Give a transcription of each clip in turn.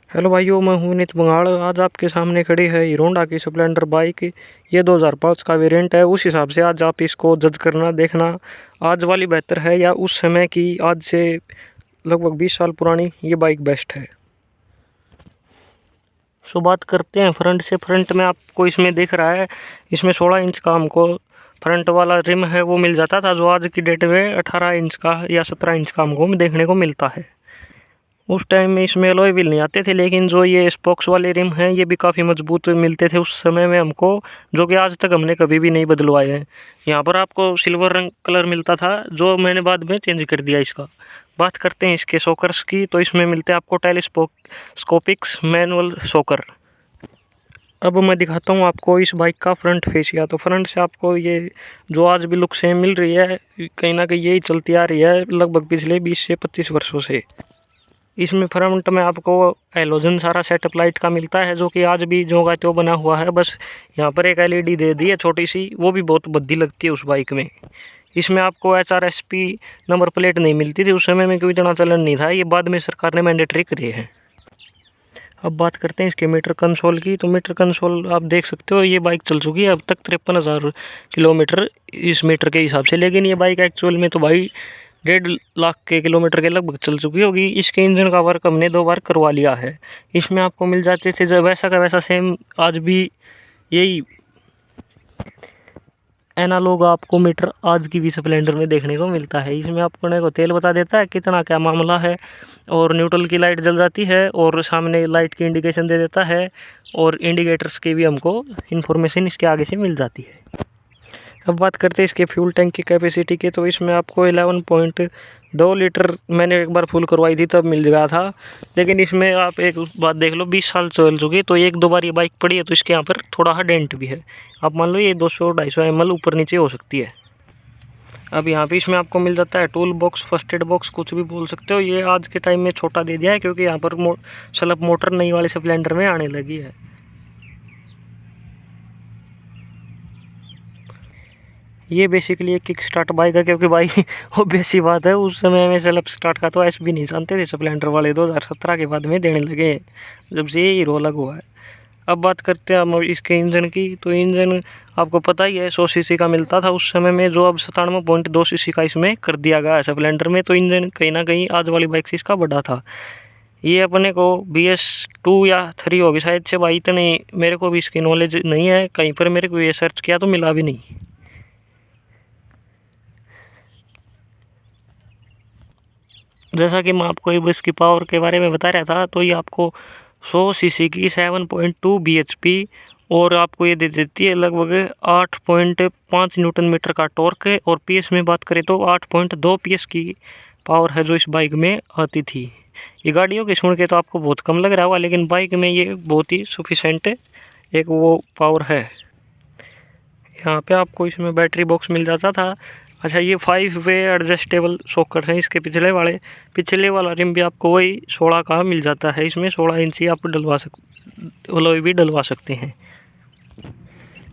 Hello भाइयों, मैं हूं नित बंगाड़। आज आपके सामने खड़ी है हीरो होंडा की स्प्लेंडर बाइक। ये 2005 का वेरिएंट है। उस हिसाब से आज आप इसको जज करना, देखना आज वाली बेहतर है या उस समय की, आज से लगभग 20 साल पुरानी ये बाइक बेस्ट है। सो बात करते हैं फ्रंट से। फ्रंट में आपको इसमें दिख रहा है, इसमें 16 इंच का हमको फ्रंट वाला रिम है वो मिल जाता था, जो आज की डेट में 18 इंच का या 17 इंच का हमको देखने को मिलता है। उस टाइम में इसमें अलॉय व्हील नहीं आते थे, लेकिन जो ये स्पोक्स वाले रिम हैं ये भी काफ़ी मजबूत मिलते थे उस समय में हमको, जो कि आज तक हमने कभी भी नहीं बदलवाए हैं। यहाँ पर आपको सिल्वर रंग कलर मिलता था, जो मैंने बाद में चेंज कर दिया इसका। बात करते हैं इसके शॉकर्स की, तो इसमें मिलते हैं आपको टेलीस्कोपिक्स मैनुअल शॉकर। अब मैं दिखाता हूँ आपको इस बाइक का फ्रंट फेसिया। तो फ्रंट से आपको ये जो आज भी लुक सेम मिल रही है, कहीं ना कहीं यही चलती आ रही है लगभग पिछले 20 से 25 वर्षों से। इसमें फ्रंट में आपको हेलोजन सारा सेटअप लाइट का मिलता है, जो कि आज भी जो का त्यों बना हुआ है। बस यहाँ पर एक एलईडी दे दी है छोटी सी, वो भी बहुत भद्दी लगती है उस बाइक में। इसमें आपको HRSP नंबर प्लेट नहीं मिलती थी उस समय में, कोई इतना चलन नहीं था, ये बाद में सरकार ने मैंडेटरी करे है। अब बात करते हैं इसके मीटर कंसोल की। तो मीटर कंसोल आप देख सकते हो, ये बाइक चल चुकी है अब तक 53,000 किलोमीटर इस मीटर के हिसाब से, लेकिन ये बाइक एक्चुअल में तो भाई 1.5 लाख के किलोमीटर के लगभग चल चुकी होगी। इसके इंजन का वर्क हमने 2 बार करवा लिया है। इसमें आपको मिल जाते थे जब वैसा का वैसा सेम, आज भी यही एनालॉग आपको मीटर आज की भी स्प्लेंडर में देखने को मिलता है। इसमें आपको तेल बता देता है कितना क्या मामला है, और न्यूट्रल की लाइट जल जाती है, और सामने लाइट की इंडिकेशन दे देता है, और इंडिकेटर्स की भी हमको इन्फॉर्मेशन इसके आगे से मिल जाती है। अब बात करते हैं इसके फ्यूल टैंक की कैपेसिटी की। तो इसमें आपको 11.2 लीटर मैंने एक बार फुल करवाई थी तब मिल गया था, लेकिन इसमें आप एक बात देख लो, 20 साल चल चुकी, तो 1-2 बार ये बाइक पड़ी है, तो इसके यहाँ पर थोड़ा सा डेंट भी है। आप मान लो ये 200-250 ml ऊपर नीचे हो सकती है। अब यहाँ पे इसमें आपको मिल जाता है tool box, first aid box, कुछ भी बोल सकते हो। ये आज के टाइम में छोटा दे दिया है, क्योंकि यहाँ पर स्लप मोटर नई वाले स्प्लेंडर में आने लगी है। ये बेसिकली एक किक स्टार्ट बाइक है, क्योंकि भाई ऑब्वियस सी बात है, उस समय में सेल्फ स्टार्ट का तो ऐसे भी नहीं जानते थे स्प्लेंडर वाले। 2017 के बाद में देने लगे जब से ये हीरो अलग हुआ है। अब बात करते हैं हम इसके इंजन की। तो इंजन आपको पता ही है 100 सीसी का मिलता था उस समय में, जो अब 97.2 सीसी का इसमें कर दिया गया है स्प्लेंडर में। तो इंजन कहीं ना कहीं आज वाली बाइक से इसका बड़ा था। ये अपने को BS2 या 3 होगी शायद से भाई, इतनी मेरे को भी इसकी नॉलेज नहीं है, कहीं पर मेरे को ये सर्च किया तो मिला भी नहीं। जैसा कि मैं आपको ये बस की पावर के बारे में बता रहा था, तो ये आपको 100 सीसी की 7.2 bhp, और आपको ये दे देती है लगभग 8.5 न्यूटन मीटर का टॉर्क है। और PS में बात करें तो 8.2 PS की पावर है जो इस बाइक में आती थी। ये गाड़ियों की सुन के तो आपको बहुत कम लग रहा होगा, लेकिन बाइक में ये बहुत ही सफिशेंट एक वो पावर है। यहाँ पे आपको इसमें बैटरी बॉक्स मिल जाता था। अच्छा, ये 5 वे एडजस्टेबल शॉकर हैं इसके पिछले वाला रिम भी आपको वही 16 का मिल जाता है। इसमें 16 इंची आप डलवा अलॉय भी डलवा सकते हैं।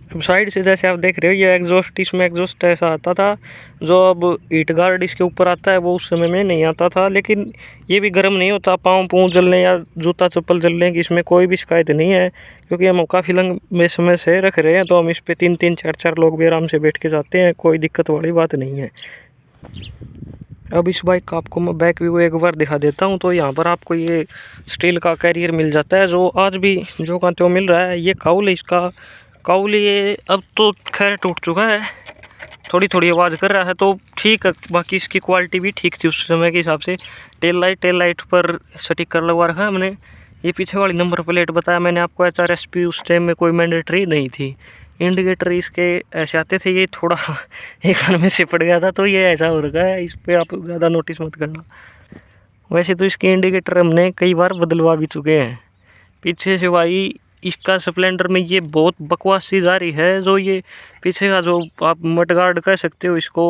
अब साइड से जैसे आप देख रहे हो, ये एग्जॉस्ट, इसमें एग्जॉस्ट ऐसा आता था, जो अब हीट गार्ड इसके ऊपर आता है वो उस समय में नहीं आता था। लेकिन ये भी गर्म नहीं होता, पाँव जलने या जूता चप्पल जलने की इसमें कोई भी शिकायत नहीं है, क्योंकि हम काफ़ी लंबे समय से रख रहे हैं। तो हम इस पर 3-3, 4-4 लोग भी आराम से बैठ के जाते हैं, कोई दिक्कत वाली बात नहीं है। अब इस बाइक का आपको मैं बैक व्यू एक बार दिखा देता हूँ। तो यहाँ पर आपको ये स्टील का कैरियर मिल जाता है, जो आज भी जो का त्यों मिल रहा है। ये काउल है इसका, काउल ये अब तो खैर टूट चुका है, थोड़ी थोड़ी आवाज़ कर रहा है, तो ठीक है। बाकी इसकी क्वालिटी भी ठीक थी उस समय के हिसाब से। टेल लाइट पर सटीक कर लगवा रखा है हमने। ये पीछे वाली नंबर प्लेट बताया मैंने आपको, HRSP उस टाइम में कोई मैंडेटरी नहीं थी। इंडिकेटर इसके ऐसे आते थे, ये थोड़ा एक हाथ में से पड़ गया था, तो ये ऐसा हो रखा है, इस पर आप ज़्यादा नोटिस मत करना। वैसे तो इसके इंडिकेटर हमने कई बार बदलवा भी चुके हैं। पीछे से भाई इसका स्प्लेंडर में ये बहुत बकवास चीज़ आ रही है, जो ये पीछे का जो आप मड गार्ड कह सकते हो इसको,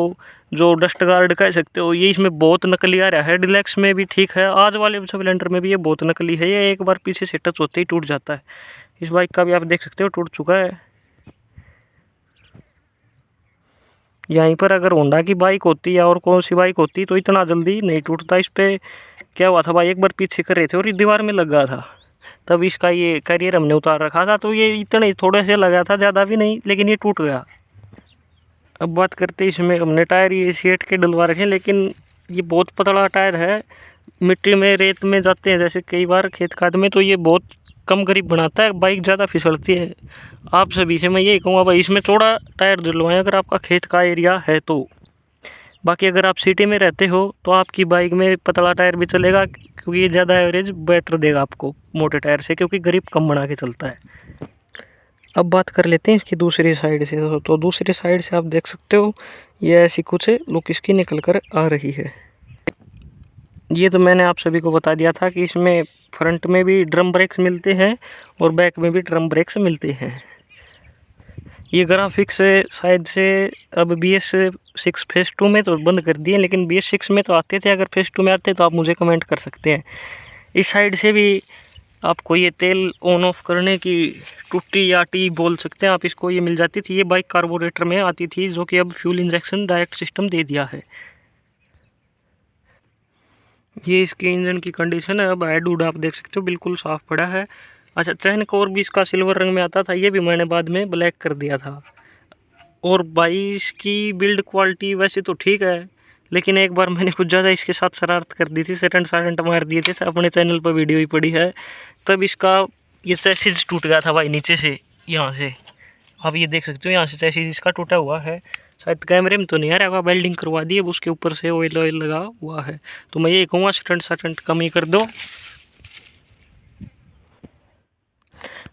जो डस्ट गार्ड कह सकते हो, ये इसमें बहुत नकली आ रहा है। डिलक्स में भी ठीक है, आज वाले स्प्लेंडर में भी ये बहुत नकली है। ये एक बार पीछे से टच होते ही टूट जाता है। इस बाइक का भी आप देख सकते हो टूट चुका है। यहीं पर अगर होंडा की बाइक होती या और कौन सी बाइक होती तो इतना जल्दी नहीं टूटता। इस पर क्या हुआ था भाई, एक बार पीछे कर रहे थे और ये दीवार में लग गया था। तब इसका ये कैरियर हमने उतार रखा था, तो ये इतने थोड़े से लगा था, ज़्यादा भी नहीं, लेकिन ये टूट गया। अब बात करते हैं इसमें हमने टायर ये सीट के डलवा रखे, लेकिन ये बहुत पतला टायर है। मिट्टी में रेत में जाते हैं जैसे कई बार खेत खाद में, तो ये बहुत कम ग्रिप बनाता है, बाइक ज़्यादा फिसलती है। आप सभी से मैं यही कहूँगा भाई इसमें चौड़ा टायर डलवाएं अगर आपका खेत का एरिया है तो। बाकी अगर आप सिटी में रहते हो तो आपकी बाइक में पतला टायर भी चलेगा, क्योंकि ये ज़्यादा एवरेज बेटर देगा आपको मोटे टायर से, क्योंकि ग्रिप कम बना के चलता है। अब बात कर लेते हैं इसकी दूसरी साइड से। तो दूसरी साइड से आप देख सकते हो ये ऐसी कुछ लुक इसकी निकल कर आ रही है। ये तो मैंने आप सभी को बता दिया था कि इसमें फ्रंट में भी ड्रम ब्रेक्स मिलते हैं और बैक में भी ड्रम ब्रेक्स मिलते हैं। ये ग्राफिक्स शायद से अब BS6 फेज़ 2 में तो बंद कर दिए, लेकिन BS6 में तो आते थे। अगर फेज़ 2 में आते तो आप मुझे कमेंट कर सकते हैं। इस साइड से भी आपको ये तेल ऑन ऑफ करने की टुट्टी या टी बोल सकते हैं आप इसको, ये मिल जाती थी। ये बाइक कार्बोरेटर में आती थी, जो कि अब फ्यूल इंजेक्शन डायरेक्ट सिस्टम दे दिया है। ये इसकी इंजन की कंडीशन है। अब हेड वुड आप देख सकते हो बिल्कुल साफ पड़ा है। अच्छा, चैन कोर भी इसका सिल्वर रंग में आता था, ये भी मैंने बाद में ब्लैक कर दिया था। और भाई इसकी बिल्ड क्वालिटी वैसे तो ठीक है, लेकिन एक बार मैंने कुछ ज़्यादा इसके साथ शरारत कर दी थी, सेटेंट मार दिए थे। अपने चैनल पर वीडियो ही पड़ी है, तब इसका ये चैसिस टूट गया था भाई नीचे से, यहाँ से आप ये देख सकते हो, यहाँ से चैसिस इसका टूटा हुआ है। शायद कैमरे में तो नहीं आ रहा होगा, वेल्डिंग करवा दी, अब उसके ऊपर से ऑयल लगा हुआ है। तो मैं ये कहूँगा सेटेंट कम ही कर दो।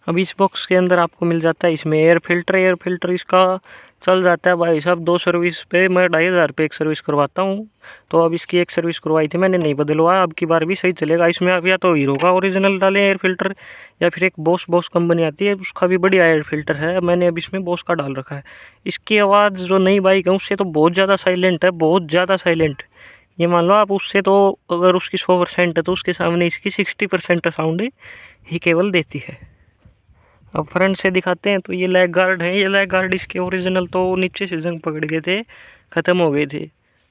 अब इस बॉक्स के अंदर आपको मिल जाता है इसमें एयर फिल्टर इसका चल जाता है भाई साहब 2 सर्विस पे। मैं 2500 रुपये एक सर्विस करवाता हूँ, तो अब इसकी एक सर्विस करवाई थी मैंने, नहीं बदलवाया, अब की बार भी सही चलेगा। इसमें आप या तो हीरो का ओरिजिनल डालें एयर फिल्टर, या फिर एक बॉस कंपनी आती है उसका भी बढ़िया एयर फिल्टर है। मैंने अब इसमें बॉस का डाल रखा है। इसकी आवाज़ जो नई बाइक है उससे तो बहुत ज़्यादा साइलेंट है, बहुत ज़्यादा साइलेंट। ये मान लो आप उससे तो अगर उसकी 100% है तो उसके सामने इसकी 60% साउंड ही केवल देती है। अब फ्रंट से दिखाते हैं तो ये लैग गार्ड है। ये लैग गार्ड इसके ओरिजिनल तो नीचे से जंग पकड़ गए थे, ख़त्म हो गए थे।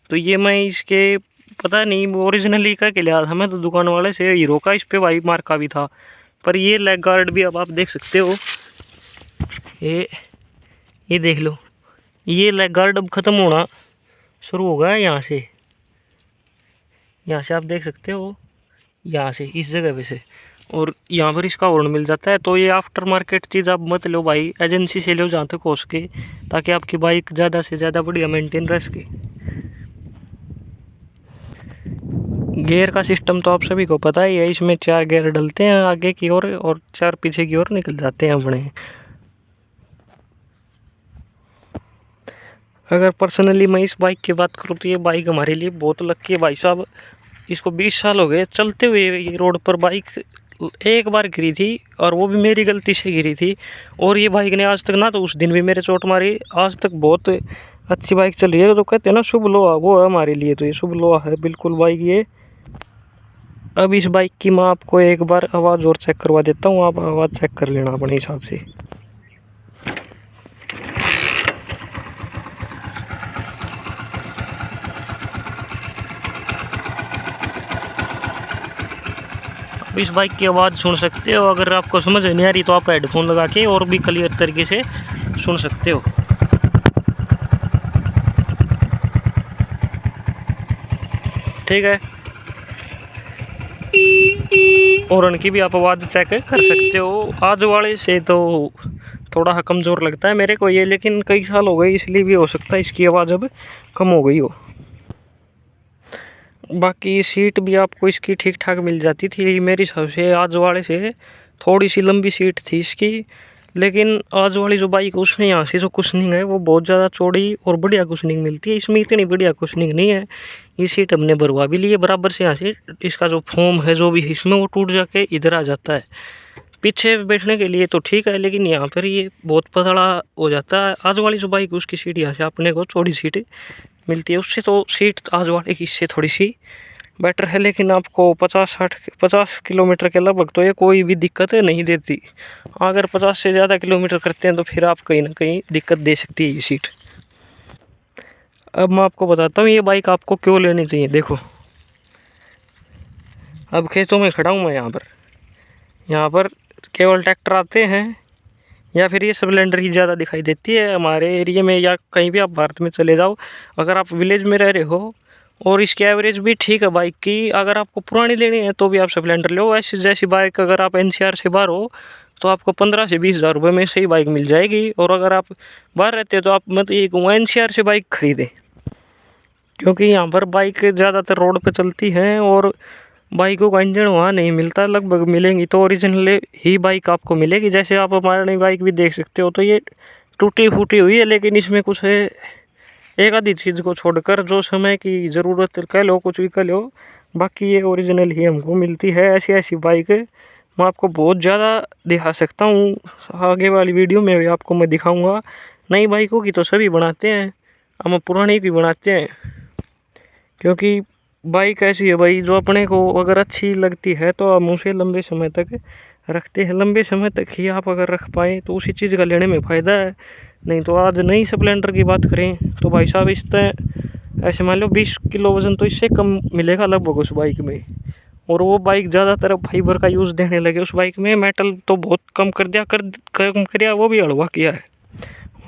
तो ये मैं इसके पता नहीं ओरिजिनली का लिया था मैं, तो दुकान वाले से हीरो का इस पे भाई मार्का भी था। पर ये लैग गार्ड भी अब आप देख सकते हो, ये देख लो, ये लैग गार्ड अब ख़त्म होना शुरू हो गया। यहाँ से आप देख सकते हो, यहाँ से इस जगह पे से, और यहाँ पर इसका हॉर्न मिल जाता है। तो ये आफ्टर मार्केट चीज़ आप मत लो भाई, एजेंसी से लो जहाँ तक हो सके, ताकि आपकी बाइक ज़्यादा से ज़्यादा बढ़िया मेंटेन रह सके। गियर का सिस्टम तो आप सभी को पता ही है, इसमें 4 गियर डलते हैं आगे की ओर और 4 पीछे की ओर निकल जाते हैं अपने। अगर पर्सनली मैं इस बाइक की बात करूँ तो ये बाइक हमारे लिए बहुत लक्की है भाई साहब। इसको 20 साल हो गए चलते हुए। ये रोड पर बाइक एक बार गिरी थी, और वो भी मेरी गलती से गिरी थी। और ये बाइक ने आज तक ना तो उस दिन भी मेरे चोट मारी, आज तक बहुत अच्छी बाइक चल रही है। तो कहते हैं ना शुभ लोहा, वो है हमारे लिए, तो ये शुभ लोहा है बिल्कुल बाइक ये। अब इस बाइक की मैं आपको एक बार आवाज़ और चेक करवा देता हूँ, आप आवाज़ चेक कर लेना अपने हिसाब से। इस बाइक की आवाज़ सुन सकते हो। अगर आपको समझ नहीं आ रही तो आप हेडफोन लगा के और भी क्लियर तरीके से सुन सकते हो। ठीक है, हॉर्न की भी आप आवाज़ चेक कर सकते हो। आज वाले से तो थोड़ा कमज़ोर लगता है मेरे को ये, लेकिन कई साल हो गए इसलिए भी हो सकता है इसकी आवाज़ अब कम हो गई हो। बाकी सीट भी आपको इसकी ठीक ठाक मिल जाती थी मेरी हिसाब से। आज वाले से थोड़ी सी लंबी सीट थी इसकी, लेकिन आज वाली जो बाइक उसमें यहाँ से जो कुशनिंग है वो बहुत ज़्यादा चौड़ी और बढ़िया कुशनिंग मिलती है। इसमें इतनी बढ़िया कुशनिंग नहीं है। ये सीट हमने भरवा भी ली है बराबर से, यहाँ से इसका जो फोम है जो भी इसमें वो टूट जाके इधर आ जाता है। पीछे बैठने के लिए तो ठीक है, लेकिन यहाँ पर ये बहुत पतला हो जाता है। आज वाली जो बाइक उसकी सीट यहाँ से अपने को चौड़ी सीट मिलती है, उससे तो सीट आज वाले की इससे थोड़ी सी बेटर है। लेकिन आपको 50 किलोमीटर के लगभग तो ये कोई भी दिक्कत नहीं देती। अगर 50 से ज़्यादा किलोमीटर करते हैं तो फिर आप कहीं ना कहीं दिक्कत दे सकती है ये सीट। अब मैं आपको बताता हूँ ये बाइक आपको क्यों लेनी चाहिए। देखो, अब खेतों में खड़ा हूँ मैं यहाँ पर, यहाँ पर केवल ट्रैक्टर आते हैं या फिर ये स्प्लेंडर ही ज़्यादा दिखाई देती है हमारे एरिया में, या कहीं भी आप भारत में चले जाओ। अगर आप विलेज में रह रहे हो और इसकी एवरेज भी ठीक है बाइक की, अगर आपको पुरानी लेनी है तो भी आप स्प्लेंडर लो। ऐसी जैसी बाइक अगर आप एनसीआर से बाहर हो तो आपको 15 से 20 हज़ार रुपये में सही बाइक मिल जाएगी। और अगर आप बाहर रहते हो तो आप मतलब एक एनसीआर से बाइक खरीदें, क्योंकि यहाँ पर बाइक ज़्यादातर रोड पे चलती हैं और बाइकों का इंजन वहाँ नहीं मिलता। लगभग मिलेंगी तो ओरिजिनल ही बाइक आपको मिलेगी। जैसे आप हमारी नई बाइक भी देख सकते हो, तो ये टूटी फूटी हुई है, लेकिन इसमें कुछ है एक आधी चीज़ को छोड़कर, जो समय की ज़रूरत कह लो, कुछ भी कह लो, बाकी ये ओरिजिनल ही हमको मिलती है। ऐसी ऐसी बाइक मैं आपको बहुत ज़्यादा दिखा सकता हूँ, आगे वाली वीडियो में भी आपको मैं दिखाऊंगा। नई बाइकों की तो सभी बनाते हैं, हम पुरानी भी बनाते हैं, क्योंकि बाइक ऐसी है भाई जो अपने को अगर अच्छी लगती है तो हम उसे लंबे समय तक रखते हैं। लंबे समय तक ही आप अगर रख पाएँ तो उसी चीज़ का लेने में फ़ायदा है। नहीं तो आज नई स्प्लेंडर की बात करें तो भाई साहब इस तरह ऐसे मान लो 20 किलो वज़न तो इससे कम मिलेगा लगभग उस बाइक में। और वो बाइक ज़्यादातर फाइबर का यूज़ देने लगे उस बाइक में, मेटल तो बहुत कम कम कर वो भी हलवा किया है।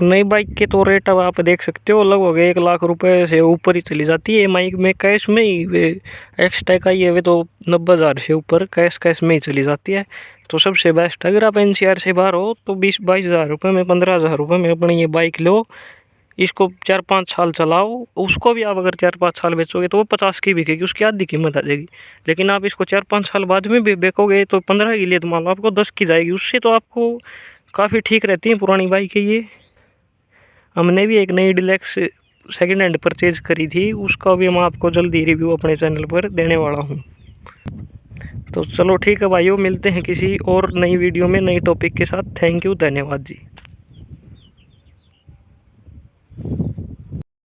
नई बाइक के तो रेट अब आप देख सकते हो, लगभग 1 लाख रुपए से ऊपर ही चली जाती है बाइक में कैश में ही। वे एक्स्ट्रा का ये वे तो 90,000 से ऊपर कैश में ही चली जाती है। तो सबसे बेस्ट अगर आप एनसीआर से बाहर हो तो 20-22 हज़ार रुपये में, 15 हज़ार रुपये में अपनी ये बाइक लो। इसको 4-5 साल चलाओ, उसको भी आप अगर 4-5 साल बेचोगे तो वो 50 की बिकेगी, उसकी आधी कीमत आ जाएगी। लेकिन आप इसको 4-5 साल बाद में भी बेचोगे तो 15 की लिए तो मान लो आपको 10 की जाएगी। उससे तो आपको काफ़ी ठीक रहती है पुरानी बाइक है ये। हमने भी एक नई डिलक्स सेकंड हैंड परचेज करी थी, उसका भी मैं आपको जल्दी रिव्यू अपने चैनल पर देने वाला हूँ। तो चलो ठीक है भाइयों, मिलते हैं किसी और नई वीडियो में नई टॉपिक के साथ। थैंक यू, धन्यवाद जी।